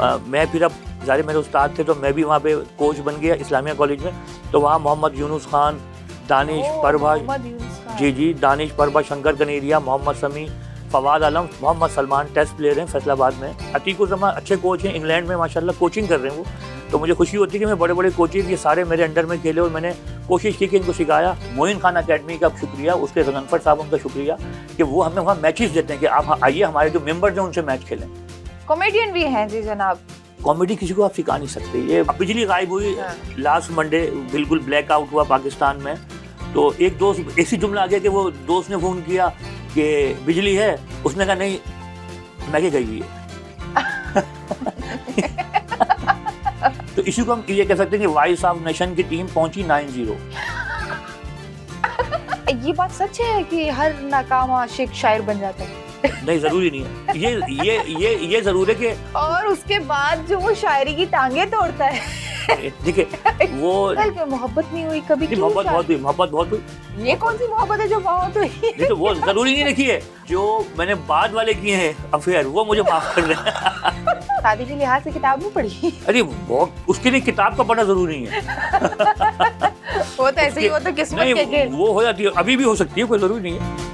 मैं फिर अब ज़ाहिर मेरे उस्ताद थे तो मैं भी वहाँ पे कोच बन गया इस्लामिया कॉलेज में। तो वहाँ मोहम्मद यूनुस खान, दानिश परभा, जी दानिश परभा, शंकर कनेरिया, मोहम्मद समी, फवाद आलम, मोहम्मद सलमान टेस्ट प्लेयर हैं फैसलाबाद में। अतीकुज़्ज़मान अच्छे कोच हैं, इंग्लैंड में माशाल्लाह कोचिंग कर रहे हैं वो। तो मुझे खुशी होती है कि मैं बड़े बड़े कोचेज ये सारे मेरे अंडर में खेले और मैंने कोशिश की कि इनको सिखाया। मोइन खान अकेडमी का शुक्रिया, उसके गजनफर साहब उनका शुक्रिया कि वो हमें वहाँ मैचेस देते हैं कि आप आइए, हमारे जो मेंबर्स हैं उनसे मैच खेलें। कॉमेडियन भी हैं जी जनाब। कॉमेडी किसी को आप सिखा नहीं सकते। ये बिजली गायब हुई लास्ट मंडे, बिल्कुल ब्लैक आउट हुआ पाकिस्तान में। तो एक दोस्त ऐसी जुमला आ गया कि वो दोस्त ने फ़ोन किया कि बिजली है, उसने कहा नहीं मैगी गई हुई है। तो इसी को हम ये कह सकते हैं कि वॉइस ऑफ नेशन की टीम पहुंची 9-0। ये बात सच है कि हर नाकाम आशिक शायर बन जाता है? नहीं, जरूरी नहीं है। ये जरूर है कि और उसके बाद जो वो शायरी की टांगे तोड़ता है। देखिए वो मोहब्बत नहीं हुई कभी? मोहब्बत बहुत हुई। ये कौन सी मोहब्बत है जो बहुत हुई? तो वो जरूरी नहीं रखी है। जो मैंने बाद वाले किए हैं अफेयर, वो मुझे माफ कर रहे हैं। शादी के लिहाज से किताब नहीं पढ़ी? अरे बहुत, उसके लिए किताब का पढ़ना जरूरी नहीं है। वो तो ऐसे ही, वो तो किस्मत के खेल। वो हो जाती है, अभी भी हो सकती है, कोई जरूरी नहीं है।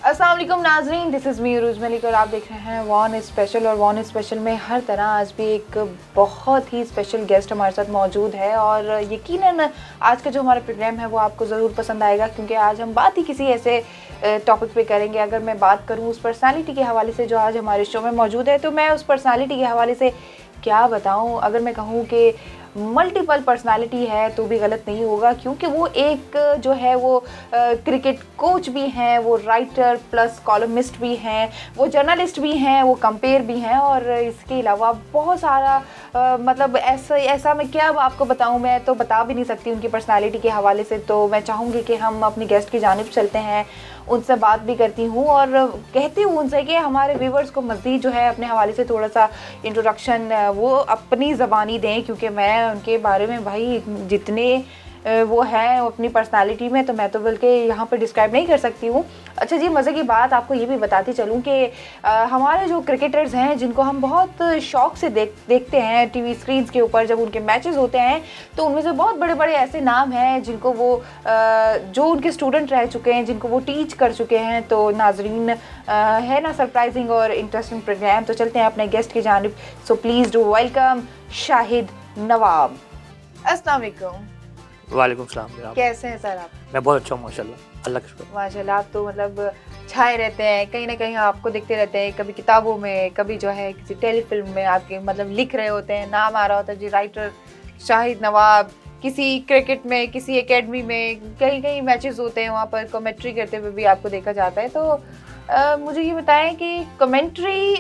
अस्सलाम वालेकुम नाज़रीन, दिस इज़ मी उरूज मलिक और आप देख रहे हैं वन स्पेशल। और वन स्पेशल में हर तरह आज भी एक बहुत ही स्पेशल गेस्ट हमारे साथ मौजूद है और यकीनन आज का जो हमारा प्रोग्राम है वो आपको ज़रूर पसंद आएगा, क्योंकि आज हम बात ही किसी ऐसे टॉपिक पे करेंगे। अगर मैं बात करूँ उस पर्सनालिटी के हवाले से जो आज हमारे शो में मौजूद है, तो मैं उस पर्सनालिटी के हवाले से क्या बताऊँ। अगर मैं कहूँ कि मल्टीपल पर्सनालिटी है तो भी गलत नहीं होगा, क्योंकि वो एक जो है वो क्रिकेट कोच भी हैं, वो राइटर प्लस कॉलमिस्ट भी हैं, वो जर्नलिस्ट भी हैं, वो कंपेयर भी हैं और इसके अलावा बहुत सारा मतलब ऐसा मैं क्या आपको बताऊं, मैं तो बता भी नहीं सकती उनकी पर्सनालिटी के हवाले से। तो मैं चाहूँगी कि हम अपनी गेस्ट की जानिब चलते हैं, उनसे बात भी करती हूँ और कहती हूँ उनसे कि हमारे व्यूवर्स को मज़ीद जो है अपने हवाले से थोड़ा सा इंट्रोडक्शन वो अपनी ज़बानी दें, क्योंकि मैं उनके बारे में भाई जितने वो है अपनी पर्सनालिटी में तो मैं तो बल्कि यहाँ पर डिस्क्राइब नहीं कर सकती हूँ। अच्छा जी, मज़े की बात आपको ये भी बताती चलूँ कि हमारे जो क्रिकेटर्स हैं जिनको हम बहुत शौक़ से देखते हैं टीवी स्क्रीन्स के ऊपर जब उनके मैचेस होते हैं, तो उनमें से बहुत बड़े बड़े ऐसे नाम हैं जिनको वो जो उनके स्टूडेंट रह चुके हैं, जिनको वो टीच कर चुके हैं। तो नाजरीन है ना सरप्राइजिंग और इंटरेस्टिंग प्रोग्राम। तो चलते हैं अपने गेस्ट की जानिब। So please do welcome Shahid Nawab. अस्सलाम वालेकुम। वालेकुम सलाम। कैसे हैं सर आप? मैं बहुत अच्छा हूँ माशाल्लाह, अल्लाह का शुक्र। माशाल्लाह, आप तो मतलब छाए रहते हैं, कहीं ना कहीं आपको दिखते रहते हैं, कभी किताबों में, कभी जो है किसी टेलीफिल्म में आपके मतलब लिख रहे होते हैं, नाम आ रहा होता है जी राइटर शाहिद नवाब। किसी क्रिकेट में, किसी एकेडमी में, कहीं कहीं मैचेस होते हैं वहाँ पर कमेंट्री करते हुए भी आपको देखा जाता है। तो मुझे ये बताएं कि कमेंट्री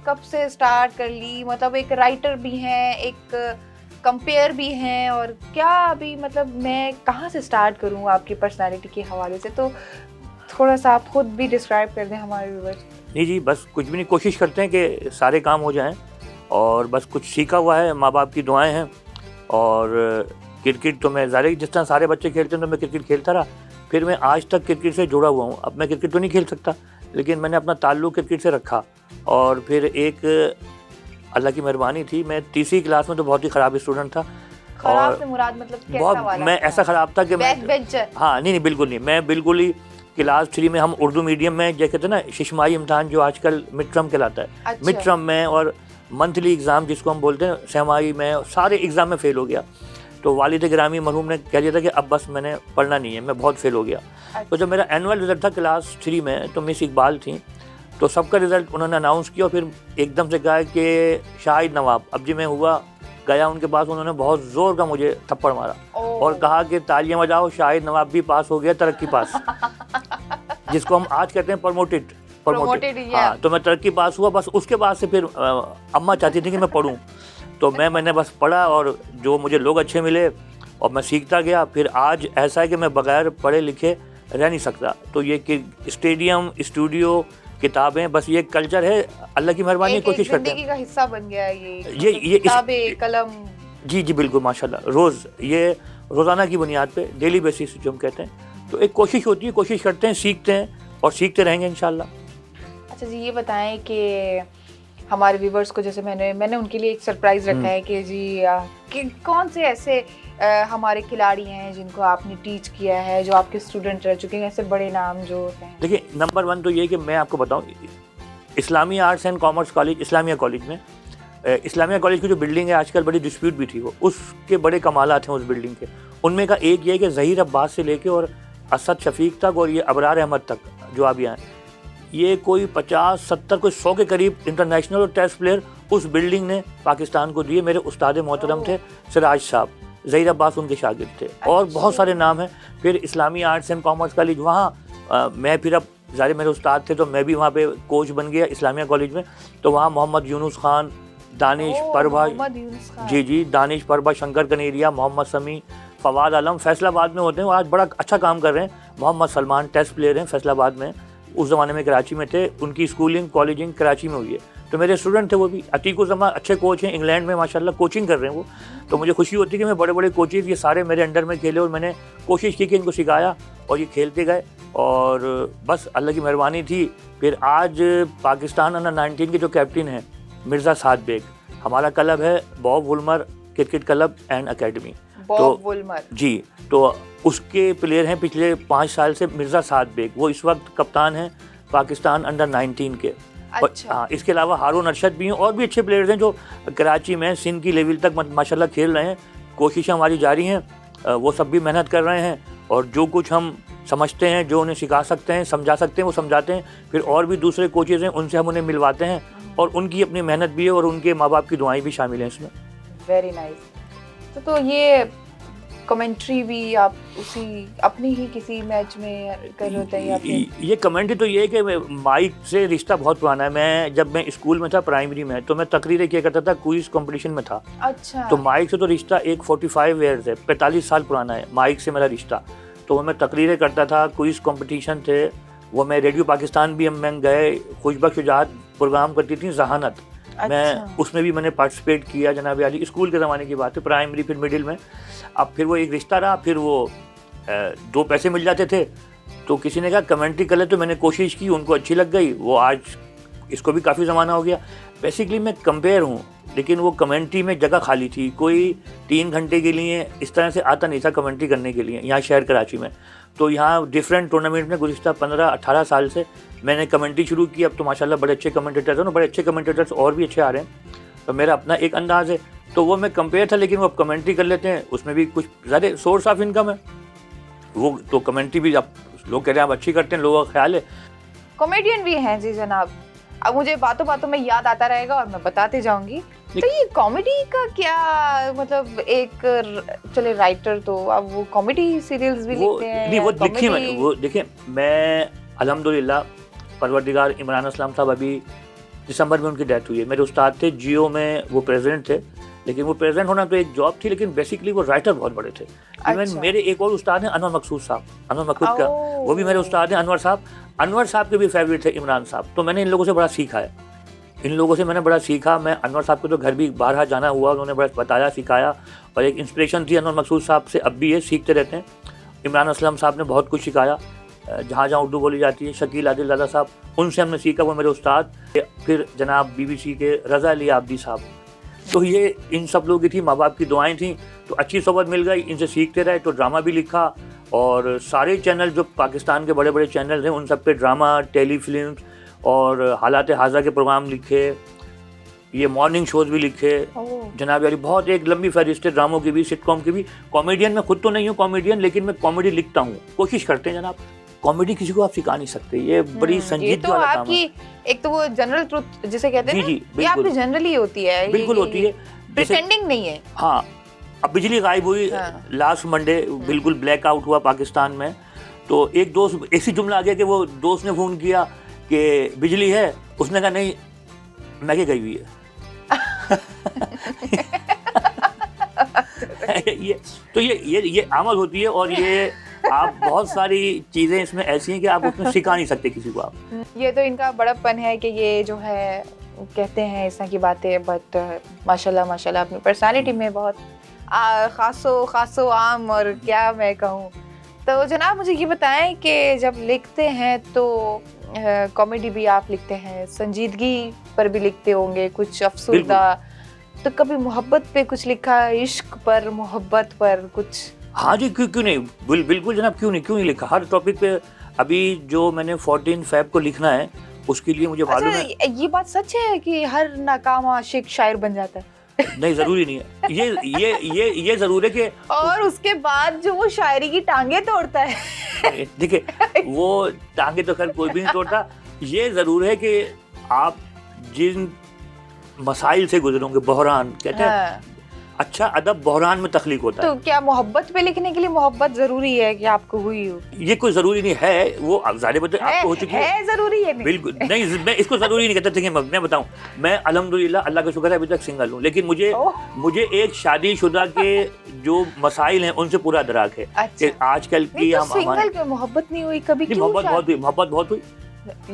कब से स्टार्ट कर ली? मतलब एक राइटर भी हैं, एक कंपेयर भी हैं, और क्या अभी मतलब मैं कहाँ से स्टार्ट करूँ आपकी पर्सनालिटी के हवाले से? तो थोड़ा सा आप खुद भी डिस्क्राइब कर दें हमारे व्यूअर्स। नहीं जी, बस कुछ भी नहीं, कोशिश करते हैं कि सारे काम हो जाएं और बस कुछ सीखा हुआ है, माँ बाप की दुआएं हैं। और क्रिकेट तो मैं ज़ाहिर जिस तरह सारे बच्चे खेलते हैं तो मैं क्रिकेट खेलता रहा, फिर मैं आज तक क्रिकेट से जुड़ा हुआ हूँ। अब मैं क्रिकेट तो नहीं खेल सकता, लेकिन मैंने अपना ताल्लुक़ क्रिकेट से रखा। और फिर एक अल्लाह की मेहरबानी थी, मैं तीसरी क्लास में तो बहुत ही ख़राब स्टूडेंट था। खराब से मुराद मतलब कैसा बहुत वाला? मैं ऐसा ख़राब था कि हाँ नहीं बिल्कुल नहीं, मैं बिल्कुल ही क्लास 3 में हम उर्दू मीडियम में जो कहते हैं ना शिशमाई इम्तहान जो आजकल मिड टर्म कहलाता है, अच्छा। मिड टर्म में और मंथली एग्ज़ाम जिसको हम बोलते हैं सहमाई में, सारे एग्ज़ाम में फ़ेल हो गया। तो वालिद गिरामी मरहूम ने कह दिया था कि अब बस मैंने पढ़ना नहीं है, मैं बहुत फ़ेल हो गया। अच्छा। तो जब मेरा एनुअल रिज़ल्ट था क्लास 3 में, तो मिस इकबाल थी, तो सबका रिज़ल्ट उन्होंने अनाउंस किया और फिर एकदम से कहा कि शाहिद नवाब। अब जी मैं हुआ गया उनके पास, उन्होंने बहुत ज़ोर का मुझे थप्पड़ मारा और कहा कि तालियां बजाओ, शाहिद नवाब भी पास हो गया, तरक्की पास। जिसको हम आज कहते हैं प्रमोटेड। हाँ, तो मैं तरक्की पास हुआ। बस उसके बाद से फिर अम्मा चाहती थी कि मैं पढ़ूँ, तो मैंने बस पढ़ा और जो मुझे लोग अच्छे मिले और मैं सीखता गया। फिर आज ऐसा है कि मैं बगैर पढ़े लिखे रह नहीं सकता। तो ये कि स्टेडियम, स्टूडियो, किताबें, बस ये कल्चर है, अल्लाह की मेहरबानी, कोशिश करते हैं। जिंदगी का हिस्सा बन गया है ये किताबें, कलम। जी बिल्कुल माशाल्लाह, रोज़ ये रोज़ाना की बुनियाद पे, डेली बेसिस जो हम कहते हैं। तो एक कोशिश होती है, कोशिश करते हैं, सीखते हैं और सीखते रहेंगे इंशाल्लाह। अच्छा जी, ये बताएं कि हमारे व्यूवर्स को, जैसे मैंने उनके लिए एक सरप्राइज रखा है कि जी कि कौन से ऐसे हमारे खिलाड़ी हैं जिनको आपने टीच किया है, जो आपके स्टूडेंट रह चुके हैं, ऐसे बड़े नाम जो हैं? देखिए, नंबर 1 तो ये कि मैं आपको बताऊं, Islami arts and commerce college, Islamia college में, इस्लामिया कॉलेज की जो बिल्डिंग है आजकल बड़ी डिस्प्यूट भी थी, वो उसके बड़े कमालात हैं उस बिल्डिंग के। उनमें का एक ये है कि ज़हीर अब्बास से लेके और असद शफीक तक और ये अबरार अहमद तक जो आप यहाँ हैं, ये कोई 50, 70, कोई 100 के करीब इंटरनेशनल और टेस्ट प्लेयर उस बिल्डिंग ने पाकिस्तान को दिए। मेरे उस्ताद मोहतरम थे सिराज साहब, ज़हीर अब्बास उनके शागिर्द थे, और बहुत सारे नाम हैं। फिर इस्लामी आर्ट्स एंड कॉमर्स कॉलेज, वहाँ मैं फिर अब ज़ाहिर मेरे उस्ताद थे तो मैं भी वहाँ पे कोच बन गया इस्लामिया कॉलेज में। तो वहाँ मोहम्मद यूनुस खान, दानिश परभा, जी दानिश परभा, शंकर कनेरिया, मोहम्मद समी, फवाद आलम फैसलाबाद में होते हैं, आज बड़ा अच्छा काम कर रहे हैं। मोहम्मद सलमान टेस्ट प्लेयर हैं फैसलाबाद में, उस ज़माने में कराची में थे, उनकी स्कूलिंग कॉलेजिंग कराची में हुई है। तो मेरे स्टूडेंट थे वो भी। अतीकुज़्ज़मान अच्छे कोच हैं, इंग्लैंड में माशाल्लाह कोचिंग कर रहे हैं वो। तो मुझे खुशी होती है कि मैं बड़े बड़े कोचेज़ ये सारे मेरे अंडर में खेले और मैंने कोशिश की कि इनको सिखाया और ये खेलते गए, और बस अल्लाह की मेहरबानी थी। फिर आज पाकिस्तान अंडर 19 के जो कैप्टन हैं मिर्ज़ा साद बेग, हमारा क्लब है Bob Woolmer cricket club and academy, Bob Woolmer ji, तो उसके प्लेयर हैं पिछले 5 साल से मिर्ज़ा साद बेग, वो इस वक्त कप्तान हैं पाकिस्तान अंडर 19 के। अच्छा। हाँ, इसके अलावा हारून अरशद भी हैं और भी अच्छे प्लेयर्स हैं जो कराची में सिंध की लेवल तक माशाल्लाह खेल रहे हैं। कोशिशें हमारी जारी हैं, वो सब भी मेहनत कर रहे हैं, और जो कुछ हम समझते हैं, जो उन्हें सिखा सकते हैं, समझा सकते हैं, वो समझाते हैं। फिर और भी दूसरे कोचेज़ हैं, उनसे हम उन्हें मिलवाते हैं, और उनकी अपनी मेहनत भी है और उनके माँ बाप की दुआएं भी शामिल हैं इसमें। Very nice. तो ये कमेंट्री भी आप उसी अपनी ही किसी मैच में कर रहे होते हैं? ये कमेंट्री तो ये है कि माइक से रिश्ता बहुत पुराना है। जब मैं स्कूल में था प्राइमरी में, तो मैं तकरीरें किया करता था, क्विज कंपटीशन में था। अच्छा। तो माइक से तो रिश्ता एक 45 ईयर्स है, 45 साल पुराना है माइक से मेरा रिश्ता। तो मैं तकरीरें करता था, क्विज कंपटीशन थे वो, मैं रेडियो पाकिस्तान भी हम गए, खुशबक शुजात प्रोग्राम करती थी जहानत। अच्छा। मैं उसमें भी मैंने पार्टिसिपेट किया जनाब आली, स्कूल के ज़माने की बात है, प्राइमरी फिर मिडिल में। अब फिर वो एक रिश्ता रहा, फिर वो 2 पैसे मिल जाते थे, तो किसी ने कहा कमेंट्री कर ले, तो मैंने कोशिश की, उनको अच्छी लग गई, वो आज इसको भी काफ़ी ज़माना हो गया। बेसिकली मैं कंपेयर हूँ, लेकिन वो कमेंट्री में जगह खाली थी, कोई 3 घंटे के लिए इस तरह से आता नहीं था कमेंट्री करने के लिए यहाँ शहर कराची में। तो यहाँ डिफरेंट टूर्नामेंट में गुज़िश्ता 15-18 साल से मैंने कमेंट्री शुरू की। अब तो माशाल्लाह बड़े अच्छे कमेंटेटर्स हैं, बड़े अच्छे कमेंटेटर्स और भी अच्छे आ रहे हैं, तो मेरा अपना एक अंदाज़ है। तो वो मैं कंपेयर था, लेकिन वो अब कमेंट्री कर लेते हैं, उसमें भी कुछ ज़्यादा सोर्स ऑफ इनकम है वो। तो कमेंट्री भी अब लोग कह रहे हैं आप अच्छी करते हैं, लोगों का ख्याल है। कॉमेडियन भी हैं जी जनाब। अब मुझे बातों बातों में याद आता रहेगा और मैं बताते जाऊंगी। तो ये कॉमेडी का क्या मतलब, एक चले राइटर तो अब वो कॉमेडी सीरियल्स भी लिखते हैं? नहीं, वो लिखी मैं, वो देखिए, मैं अल्हम्दुलिल्लाह परवरदिगार इमरान असलम साहब, अभी दिसंबर में उनकी डेथ हुई है। मेरे उस्ताद थे, जियो में वो प्रेसिडेंट थे, लेकिन वो प्रेसिडेंट होना तो एक जॉब थी, लेकिन बेसिकली वो राइटर बहुत बड़े थे। इवन मेरे एक और उस्ताद हैं अनवर मकसूद साहब, अनवर मकसूद का, वो भी मेरे उस्ताद हैं। अनवर साहब के भी फेवरेट थे इमरान साहब। तो मैंने इन लोगों से बड़ा सीखा है, इन लोगों से मैंने बड़ा सीखा। मैं अनवर साहब के तो घर भी बाहर जाना हुआ, उन्होंने बड़ा बताया, सिखाया, और एक इंस्पिरेशन थी अनवर मकसूद साहब से, अब भी ये सीखते रहते हैं। इमरान असलम साहब ने बहुत कुछ सिखाया, जहाँ जहाँ उर्दू बोली जाती है। शकील आदिल रज़ा साहब, उनसे हमने सीखा, वो मेरे उस्ताद। फिर जनाब BBC के रज़ा अली आबदी साहब। तो ये इन सब लोगों की थी, माँ बाप की दुआएं थी, तो अच्छी सोबत मिल गई, इनसे सीखते रहे। तो ड्रामा भी लिखा, और सारे चैनल जो पाकिस्तान के बड़े बड़े चैनल हैं उन सब पे ड्रामा, टेली फिल्म्स और हालात हाजा के प्रोग्राम लिखे, ये मॉर्निंग शोज़ भी लिखे जनाब यारी। बहुत एक लंबी फहरिस्त है, ड्रामों की भी, सिटकॉम की भी। कॉमेडियन मैं खुद तो नहीं हूँ कॉमेडियन, लेकिन मैं कॉमेडी लिखता हूँ, कोशिश करते हैं जनाब। कॉमेडी किसी को आप सिखा नहीं सकते, ये बड़ी संजीदगी वाला काम है। एक तो वो जनरल ट्रुथ जिसे कहते हैं, जी, ये आपकी जनरली होती है, बिल्कुल होती है, प्रिटेंडिंग नहीं है। हाँ, अब बिजली गायब हुई लास्ट मंडे, बिल्कुल ब्लैकआउट हुआ पाकिस्तान में। तो एक दोस्त, ऐसी जुमला आ गया कि वो दोस्त ने फ़ोन किया कि बिजली है, उसने कहा नहीं मैके गई हुई है। ये तो ये आमद होती है, और ये आप बहुत सारी चीज़ें इसमें ऐसी हैं कि आप उसमें सिखा नहीं सकते किसी को आप। ये तो इनका बड़प्पन है कि ये जो है कहते हैं इस तरह की बातें, बट माशाल्लाह अपनी पर्सनालिटी में बहुत खासो आम, और क्या मैं कहूँ, तो जनाब मुझे ये बताएं कि जब लिखते हैं तो कॉमेडी भी आप लिखते हैं, संजीदगी पर भी लिखते होंगे, कुछ अफसुर्दा, तो कभी मोहब्बत पे कुछ लिखा, इश्क पर, मोहब्बत पर कुछ? हाँ जी, क्यों नहीं, बिल्कुल जनाब, क्यों नहीं लिखा। हर टॉपिक पे अभी जो मैंने 14 फ़रवरी को लिखना है उसके लिए मुझे मालूम है। ये बात सच है कि हर नाकाम आशिक शायर बन जाता है? नहीं, जरूरी नहीं है। ये जरूर है कि और उसके बाद जो वो शायरी की टांगे तोड़ता है देखिए, वो टांगे तो खैर कोई भी नहीं तोड़ता। ये जरूर है कि आप जिन मसाइल से गुजरोगे, बहरान कहते हैं, हाँ। अच्छा अदब बहरान में तख्लीक होता है। तो क्या मोहब्बत पे लिखने के लिए मोहब्बत जरूरी है कि आपको हुई हो? ये कोई जरूरी नहीं है, वो ज़ाहिर बात है आपको हो चुकी है जरूरी है नहीं? बिल्कुल नहीं, मैं इसको जरूरी नहीं कहता। देखिए मैं बताऊं, मैं अल्हम्दुलिल्लाह अल्लाह का शुक्र है अभी तक सिंगल हूँ, लेकिन मुझे एक शादीशुदा के जो मसाइल हैं उनसे पूरा अदराक है। अच्छा। आजकल की तो सिंगल क्यों, मोहब्बत नहीं हुई कभी? क्यों? मोहब्बत बहुत हुई।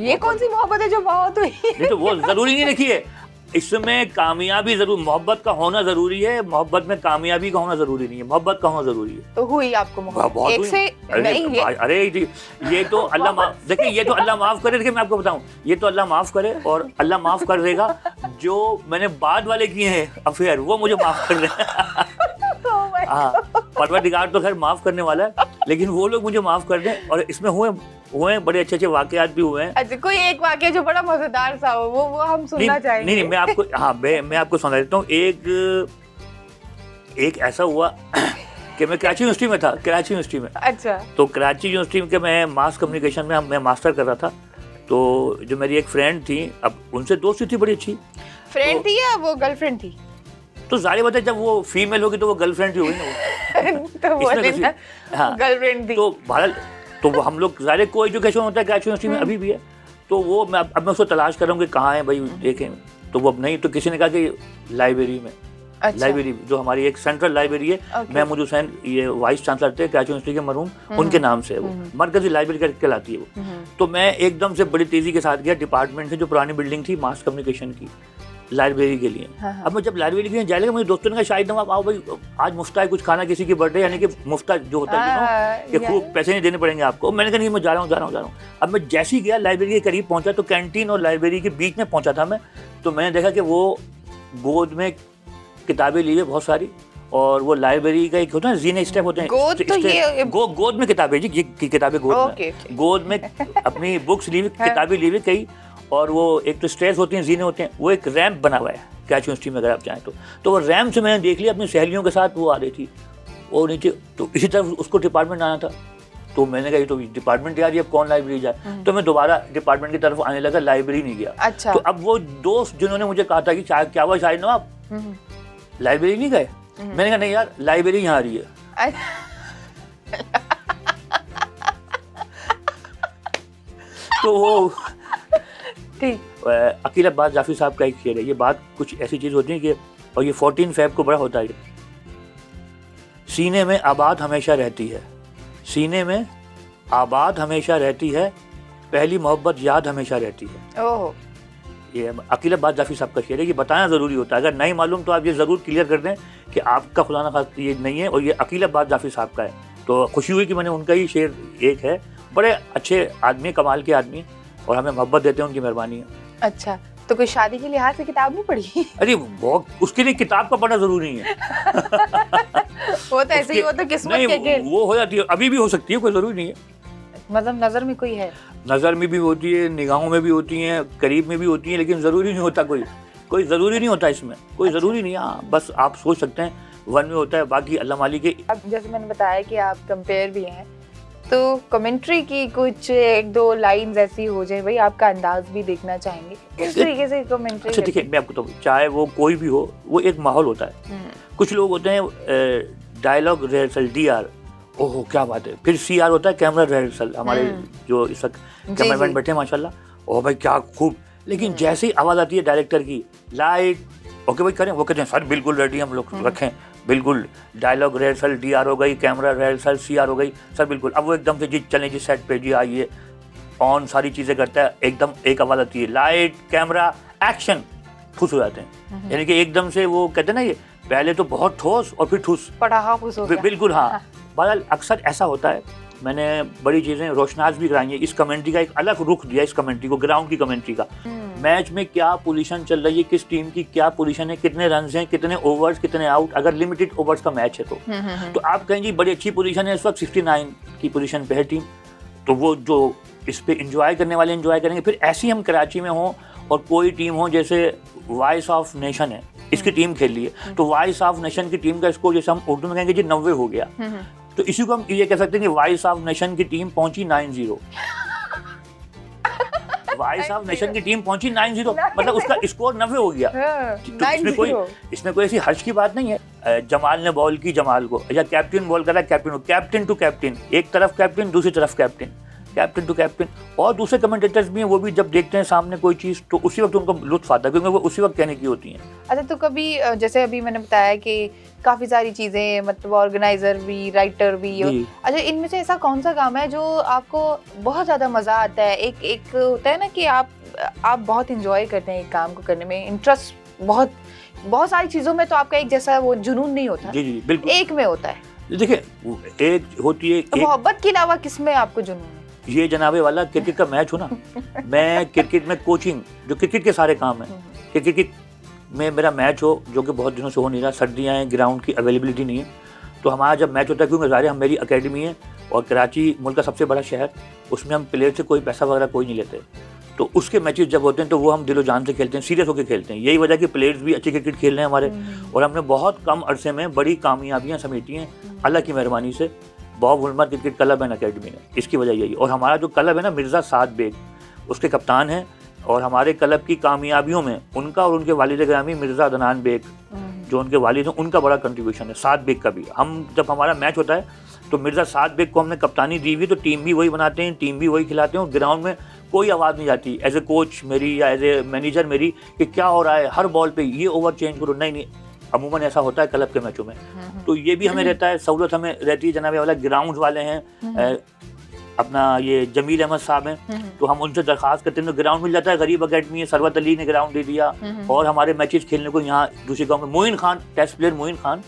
ये कौन सी मोहब्बत है जो बहुत हुई? नहीं तो वो जरूरी नहीं देखिए, इसमें कामयाबी जरूर, मोहब्बत का होना जरूरी है, मोहब्बत में कामयाबी का होना जरूरी नहीं है, मोहब्बत का होना जरूरी है। तो हुई आपको मोहब्बत? एक से नहीं है। अरे ये तो अल्लाह माफ, देखिए ये तो अल्लाह माफ करे। देखिए मैं आपको बताऊं, ये तो अल्लाह माफ करे और अल्लाह माफ कर देगा। जो मैंने बाद वाले किए हैं अफेयर, वो मुझे माफ कर दे। हाँ, परवरदिगार तो खैर माफ करने वाला है, लेकिन वो लोग मुझे माफ कर दें। और इसमें हुए बड़े अच्छे वाकयात भी हुए हैं। अच्छा, कोई एक वाकया जो बड़ा मजेदार सा हो, वो हम सुनना चाहेंगे। नहीं, मैं आपको सुना देता हूँ। एक ऐसा हुआ कि मैं कराची यूनिवर्सिटी में था, कराची यूनिवर्सिटी में। अच्छा। तो कराची यूनिवर्सिटी के मैं मास कम्युनिकेशन में मैं मास्टर कर रहा था। तो जो मेरी एक फ्रेंड थी, अब उनसे दोस्ती थी बड़ी अच्छी। फ्रेंड थी या वो गर्लफ्रेंड थी? तो जाहिर बात है जब वो फीमेल होगी तो वो गर्लफ्रेंड ही होगी ना। तो बोले ना, हाँ, गर्लफ्रेंड थी। तो भारत, तो वो हम लोग ज़ाहिर को एजुकेशन होता है कराची यूनिवर्सिटी में, अभी भी है। तो वो अब मैं उसको तलाश कर रहा हूँ कि कहाँ है भाई, देखें। तो वो अब नहीं, तो किसी ने कहा कि लाइब्रेरी में। अच्छा। लाइब्रेरी जो हमारी एक सेंट्रल लाइब्रेरी है, महमूद हुसैन ये वाइस चांसलर थे कराची यूनिवर्सिटी के मरहूम, उनके नाम से है वो, मरकजी लाइब्रेरी कहलाती है वो। तो मैं एकदम से बड़ी तेजी के साथ गया डिपार्टमेंट से, जो पुरानी बिल्डिंग थी मास कम्युनिकेशन की, लाइब्रेरी के लिए। अब मैं जब लाइब्रेरी के लिए जाने लगा, मुझे दोस्तों ने कहा शाहिद नवाब आओ भाई, आज मुफ्त है कुछ खाना, किसी की बर्थडे, यानी कि मुफ्त जो होता है कि खूब पैसे नहीं देने पड़ेंगे आपको। मैंने कहा नहीं, मैं जा रहा हूँ। अब मैं जैसे ही गया लाइब्रेरी के करीब पहुंचा, तो कैंटीन और लाइब्रेरी के बीच में पहुंचा था मैं। तो मैंने देखा कि वो गोद में किताबें ली है बहुत सारी, और वो लाइब्रेरी का एक होता है जीने स्टेप होते हैं, गोद में किताबें, जी ये किताबें गोद में अपनी बुक्स ली हुई, किताबें ली हुई कई, और वो एक तो स्टेयर्स होती हैं, जीने होते हैं, वो एक रैंप बना हुआ है कराची यूनिवर्सिटी में अगर आप चाहें तो वो रैंप से मैंने देख लिया अपनी सहेलियों के साथ, वो आ रही थी और नीचे, तो इसी तरफ उसको डिपार्टमेंट आना था। तो मैंने कहा ये तो डिपार्टमेंट यार, अब कौन लाइब्रेरी जाए। तो मैं दोबारा डिपार्टमेंट की तरफ आने लगा, लाइब्रेरी नहीं गया। अच्छा। तो अब वो दोस्त जिन्होंने मुझे कहा था कि क्या हुआ शाहिद नवाब, लाइब्रेरी नहीं गए? मैंने कहा नहीं यार, लाइब्रेरी यहाँ आ रही है। तो वो अकील अब्बास जाफरी साहब का एक शेर है, ये बात कुछ ऐसी चीज़ होती है कि, और ये 14 फ़रवरी को बड़ा होता है, सीने में आबाद हमेशा रहती है, सीने में आबाद हमेशा रहती है, पहली मोहब्बत याद हमेशा रहती है। ओह, ये अकील अब्बास जाफरी साहब का शेर है। ये बताना ज़रूरी होता है, अगर नहीं मालूम तो आप ये ज़रूर क्लियर कर दें कि आपका खुदा न खास्ता ये नहीं है, और ये अकील अब्बास जाफरी साहब का है। तो खुशी हुई कि मैंने उनका ही शेर एक है, बड़े अच्छे आदमी, कमाल के आदमी, और हमें मोहब्बत देते हैं, उनकी मेहरबानी है। अच्छा, तो कोई शादी के लिहाज से किताब नहीं पढ़ी? अरे बहुत, उसके लिए किताब का पढ़ना जरूरी नहीं है। वो तो ऐसे ही, वो तो किस्मत के खेल। वो हो जाती है, अभी भी हो सकती है, कोई जरूरी नहीं है। मतलब नजर में कोई है? नजर में भी होती है, निगाहों में भी होती है, करीब में भी होती है, लेकिन जरूरी नहीं होता, कोई जरूरी नहीं होता इसमें, कोई जरूरी नहीं। हाँ, बस आप सोच सकते हैं वन में होता है, बाकी अल्लाह मालिक के। अब जैसे मैंने बताया कि आप कंपेयर भी हैं, तो कमेंट्री की कुछ एक दो लाइंस ऐसी हो जाए भाई, आपका अंदाज भी देखना चाहेंगे, किस तरीके से कमेंट्री? अच्छा देखिए, मैं आपको तो, चाहे वो कोई भी हो, वो एक माहौल होता है। कुछ लोग होते हैं डायलॉग रिहर्सल, DR, ओहो क्या बात है, फिर CR होता है कैमरा रिहर्सल, हमारे जो इस वक्त कैमरामैन बैठे हैं माशाल्लाह, ओह भाई क्या खूब, लेकिन जैसे ही आवाज़ आती है डायरेक्टर की, लाइट ओके भाई करें, वो कहते हैं सर बिल्कुल रेडी हम लोग रखें, बिल्कुल डायलॉग रिहर्सल DR हो गई, कैमरा रिहर्सल CR हो गई, सर बिल्कुल। अब वो एकदम से जी चलें जी सेट पे, जी आइए, ऑन सारी चीज़ें करता है, एकदम एक आवाज़ आती है, लाइट कैमरा एक्शन, ठुस हो जाते हैं। यानी कि एकदम से वो कहते हैं ना, ये पहले तो बहुत ठोस और फिर ठुस, पटाखा फुस हो गया। बिल्कुल। हाँ, बहरहाल अक्सर ऐसा होता है, मैंने बड़ी चीज़ें रोशनास भी कराई हैं, इस कमेंट्री का एक अलग रुख दिया, इस कमेंट्री को, ग्राउंड की कमेंट्री का। मैच में क्या पोजीशन चल रही है, किस टीम की क्या पोजीशन है, कितने रन हैं, कितने ओवर्स, कितने आउट, अगर लिमिटेड ओवर्स का मैच है तो आप कहेंगे बड़ी अच्छी पोजीशन है, इस वक्त 69 की पोजीशन पे है टीम, तो वो जो इस पे एंजॉय करने वाले एंजॉय करेंगे। फिर ऐसी हम कराची में हों और कोई टीम हो, जैसे वॉइस ऑफ नेशन है, इसकी टीम खेल रही है, तो वॉइस ऑफ नेशन की टीम का स्कोर जैसे हम उर्दू में कहेंगे जी 90 हो गया, तो इसी को हम ये कह सकते हैं कि वॉइस ऑफ नेशन की टीम पहुंची 90। वॉइस ऑफ नेशन की टीम पहुंची 90, मतलब उसका स्कोर 90 हो गया। तो इसमें कोई ऐसी हर्ष की बात नहीं है। जमाल ने बॉल की जमाल को, या कैप्टन बॉल कर रहा है कैप्टन को, कैप्टन टू कैप्टन, एक तरफ कैप्टन दूसरी तरफ कैप्टन, कैप्टन टू कैप्टन। और दूसरे कमेंटेटर्स भी हैं, वो भी जब देखते हैं सामने कोई चीज़ तो उसी वक्त उनको लुत्फ आता है, क्योंकि वो उसी वक्त कहने की होती हैं। अच्छा, तो कभी जैसे अभी मैंने बताया कि काफ़ी सारी चीज़ें, मतलब ऑर्गेनाइजर भी, राइटर भी, अच्छा इनमें से ऐसा कौन सा काम है जो आपको बहुत ज़्यादा मज़ा आता है? एक होता है ना कि आप बहुत इंजॉय करते हैं एक काम को करने में, इंटरेस्ट बहुत सारी चीज़ों में, तो आपका एक जैसा वो जुनून नहीं होता। जी जी बिल्कुल, एक में होता है। देखिए एक होती है, तो मोहब्बत के अलावा किसमें आपको जुनून है? ये जनाबे वाला क्रिकेट का मैच हो ना, मैं क्रिकेट में कोचिंग, जो क्रिकेट के सारे काम है, क्रिकेट में मेरा मैच हो, जो कि बहुत दिनों से हो नहीं रहा, सर्दियाँ हैं, ग्राउंड की अवेलेबिलिटी नहीं है, तो हमारा जब मैच होता है, क्योंकि ज़ाहिर है मेरी अकेडमी है और कराची मुल्क का सबसे बड़ा शहर, उसमें हम प्लेयर से कोई पैसा वगैरह कोई नहीं लेते, तो उसके मैचेस जब होते हैं तो वो हम दिलो जान से खेलते हैं, सीरियस होकर खेलते हैं। यही वजह कि प्लेयर्स भी अच्छे क्रिकेट खेल रहे हैं हमारे, और हमने बहुत कम अरसे में बड़ी कामयाबियाँ समेटी हैं अल्लाह की मेहरबानी से। Bob Woolmer cricket club and academy है, इसकी वजह यही। और हमारा जो क्लब है ना, मिर्ज़ा साद बेग उसके कप्तान हैं, और हमारे क्लब की कामयाबियों में उनका और उनके वालिद ग्रामी मिर्ज़ा अदनान बेग, जो उनके वालिद हैं, उनका बड़ा कंट्रीब्यूशन है। साद बेग का भी, हम जब हमारा मैच होता है तो मिर्ज़ा साद बेग को हमने कप्तानी दी हुई, तो टीम भी वही बनाते हैं, टीम भी वही खिलाते हैं, और ग्राउंड में कोई आवाज़ नहीं जाती एज ए कोच मेरी या एज ए मैनेजर मेरी कि क्या हो रहा है, हर बॉल पे ये ओवर चेंज करो, नहीं, अमूमन ऐसा होता है क्लब के मैचों में। तो ये भी हमें रहता है, सहूलत हमें रहती है। जनाबे वाला ग्राउंड वाले हैं, अपना ये जमील अहमद साहब हैं, तो हम उनसे दरख्वास्त करते हैं तो ग्राउंड मिल जाता है। गरीब अकेडमी है, सरवत अली ने ग्राउंड दे दिया, और हमारे मैचेस खेलने को यहाँ दूसरे गाँव में मोइन खान, टेस्ट प्लेयर मोइन खान,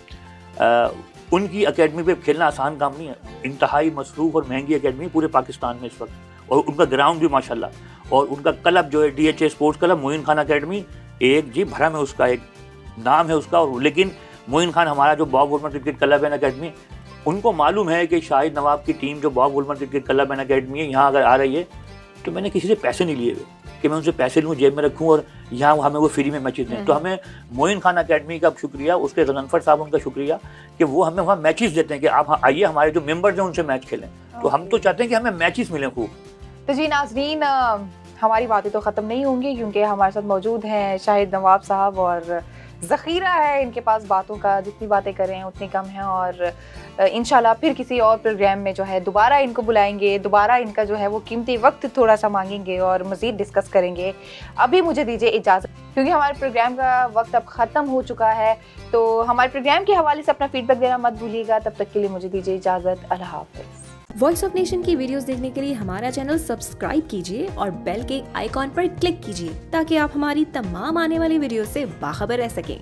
उनकी अकेडमी पे खेलना आसान काम नहीं है, इंतहाई मसरूफ़ और महंगी अकेडमी पूरे पाकिस्तान में इस वक्त, और उनका ग्राउंड भी माशाल्लाह, और उनका क्लब जो है DHA sports club Moin Khan academy, एक जी भरम है उसका, एक नाम है उसका। और लेकिन मोइन खान हमारा जो Bob Woolmer cricket club and academy, उनको मालूम है कि शाहिद नवाब की टीम जो Bob Woolmer cricket club and academy है, यहाँ अगर आ रही है तो मैंने किसी से पैसे नहीं लिए हुए कि मैं उनसे पैसे लूँ, जेब में रखूँ और यहाँ हमें वो फ्री में मैचेस दें। तो हमें मोइन खान अकेडमी का शुक्रिया, उसके गजनफर साहब उनका शुक्रिया कि वो हमें वहाँ मैचेस देते हैं कि आप आइए, हमारे जो मेंबर्स हैं उनसे मैच खेलें। तो हम तो चाहते हैं कि हमें मैचेस मिलें खूब। तो जी नाज़रीन, हमारी बातें तो ख़त्म नहीं होंगी, क्योंकि हमारे साथ मौजूद हैं शाहिद नवाब साहब, और ज़ख़ीरा है इनके पास बातों का, जितनी बातें करें उतनी कम है। और इंशाल्लाह फिर किसी और प्रोग्राम में जो है दोबारा इनको बुलाएंगे, दोबारा इनका जो है वो कीमती वक्त थोड़ा सा मांगेंगे और मज़ीद डिस्कस करेंगे। अभी मुझे दीजिए इजाज़त, क्योंकि हमारे प्रोग्राम का वक्त अब ख़त्म हो चुका है। तो हमारे प्रोग्राम के हवाले से अपना फीडबैक देना मत भूलिएगा। तब तक के लिए मुझे दीजिए इजाज़त, अल्लाह हाफ़िज़। वॉइस ऑफ नेशन की वीडियोस देखने के लिए हमारा चैनल सब्सक्राइब कीजिए और बेल के आइकॉन पर क्लिक कीजिए, ताकि आप हमारी तमाम आने वाली वीडियो से बाखबर रह सकें।